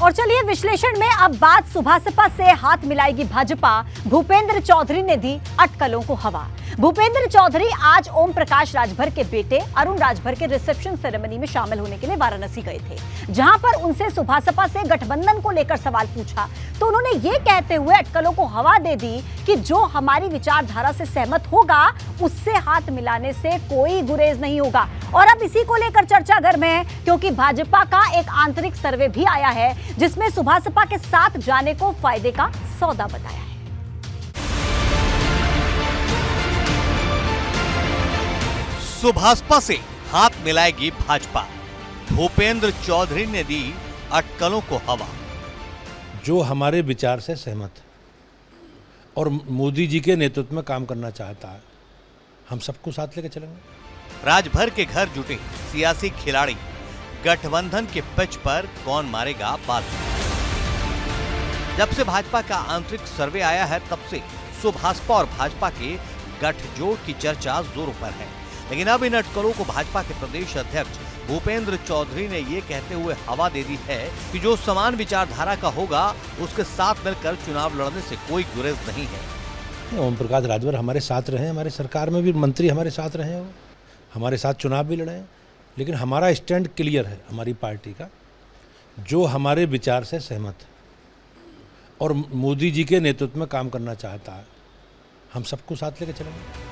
और चलिए विश्लेषण में अब बात सुभासपा से हाथ मिलाएगी भाजपा। भूपेंद्र चौधरी ने दी अटकलों को हवा। भूपेंद्र चौधरी आज ओम प्रकाश राजभर के बेटे अरुण राजभर के रिसेप्शन सेरेमनी में शामिल होने के लिए वाराणसी गए थे, जहां पर उनसे सुभासपा से गठबंधन को लेकर सवाल पूछा तो उन्होंने ये कहते हुए अटकलों को हवा दे दी कि जो हमारी विचारधारा से सहमत होगा उससे हाथ मिलाने से कोई गुरेज नहीं होगा। और अब इसी को लेकर चर्चा गर्म है, क्योंकि भाजपा का एक आंतरिक सर्वे भी आया है जिसमें सुभासपा के साथ जाने को फायदे का सौदा बताया है। सुभासपा से हाथ मिलाएगी भाजपा। भूपेंद्र चौधरी ने दी अटकलों को हवा। जो हमारे विचार से सहमत है और मोदी जी के नेतृत्व में काम करना चाहता है, हम सबको साथ लेकर चलेंगे। राजभर के घर जुटे सियासी खिलाड़ी, गठबंधन के पिच पर कौन मारेगा बाजी। जब से भाजपा का आंतरिक सर्वे आया है तब से सुभासपा और भाजपा के गठजोड़ की चर्चा जोरों पर है, लेकिन अब इन अटकलों को भाजपा के प्रदेश अध्यक्ष भूपेंद्र चौधरी ने ये कहते हुए हवा दे दी है कि जो समान विचारधारा का होगा उसके साथ मिलकर चुनाव लड़ने से कोई गुरेज नहीं है। ओम प्रकाश राजभर हमारे साथ रहे, हमारे सरकार में भी मंत्री हमारे साथ रहे, वो हमारे साथ चुनाव भी लड़े, लेकिन हमारा स्टैंड क्लियर है हमारी पार्टी का। जो हमारे विचार से सहमत है और मोदी जी के नेतृत्व में काम करना चाहता है, हम सबको साथ लेकर चलेंगे।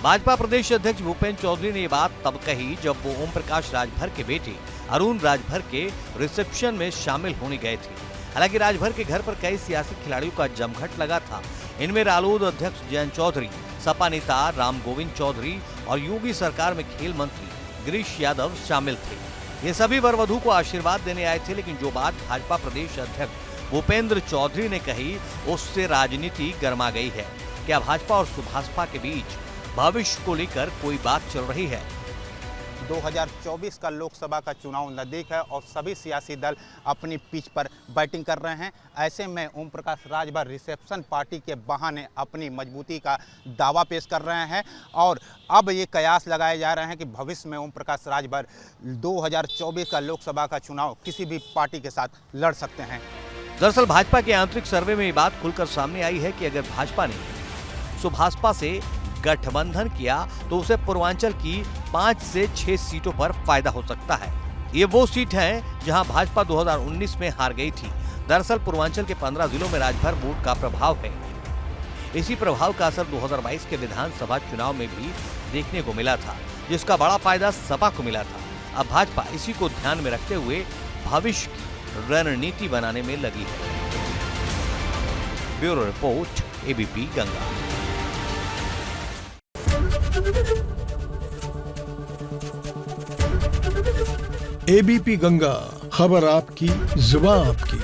भाजपा प्रदेश अध्यक्ष भूपेंद्र चौधरी ने ये बात तब कही जब वो ओम प्रकाश राजभर के बेटे अरुण राजभर के रिसेप्शन में शामिल होने गए थे। हालांकि राजभर के घर पर कई सियासी खिलाड़ियों का जमघट लगा था। इनमें रालोद अध्यक्ष जयंत चौधरी, सपा नेता राम गोविंद चौधरी और योगी सरकार में खेल मंत्री गिरीश यादव शामिल थे। ये सभी वर वधू को आशीर्वाद देने आए थे, लेकिन जो बात भाजपा प्रदेश अध्यक्ष भूपेंद्र चौधरी ने कही उससे राजनीति गर्मा गई है। क्या भाजपा और सुभासपा के बीच भविष्य को लेकर कोई बात चल रही है? 2024 का लोकसभा का चुनाव नजदीक है और सभी सियासी दल अपनी पिच पर बैटिंग कर रहे हैं। ऐसे में ओम प्रकाश राजभर रिसेप्शन पार्टी के बहाने अपनी मजबूती का दावा पेश कर रहे हैं और अब ये कयास लगाए जा रहे हैं कि भविष्य में ओम प्रकाश राजभर 2024 का लोकसभा का चुनाव किसी भी पार्टी के साथ लड़ सकते हैं। दरअसल भाजपा के आंतरिक सर्वे में ये बात खुलकर सामने आई है कि अगर भाजपा ने सुभासपा से गठबंधन किया तो उसे पूर्वांचल की 5 से 6 सीटों पर फायदा हो सकता है। ये वो सीट है जहां भाजपा 2019 में हार गई थी। दरअसल पूर्वांचल के 15 जिलों में राजभर वोट का प्रभाव है। इसी प्रभाव का असर 2022 के विधानसभा चुनाव में भी देखने को मिला था, जिसका बड़ा फायदा सपा को मिला था। अब भाजपा इसी को ध्यान में रखते हुए भविष्य की रणनीति बनाने में लगी है। Bureau report, ABP Ganga. ABP Ganga, खबर आपकी, जुबान आपकी।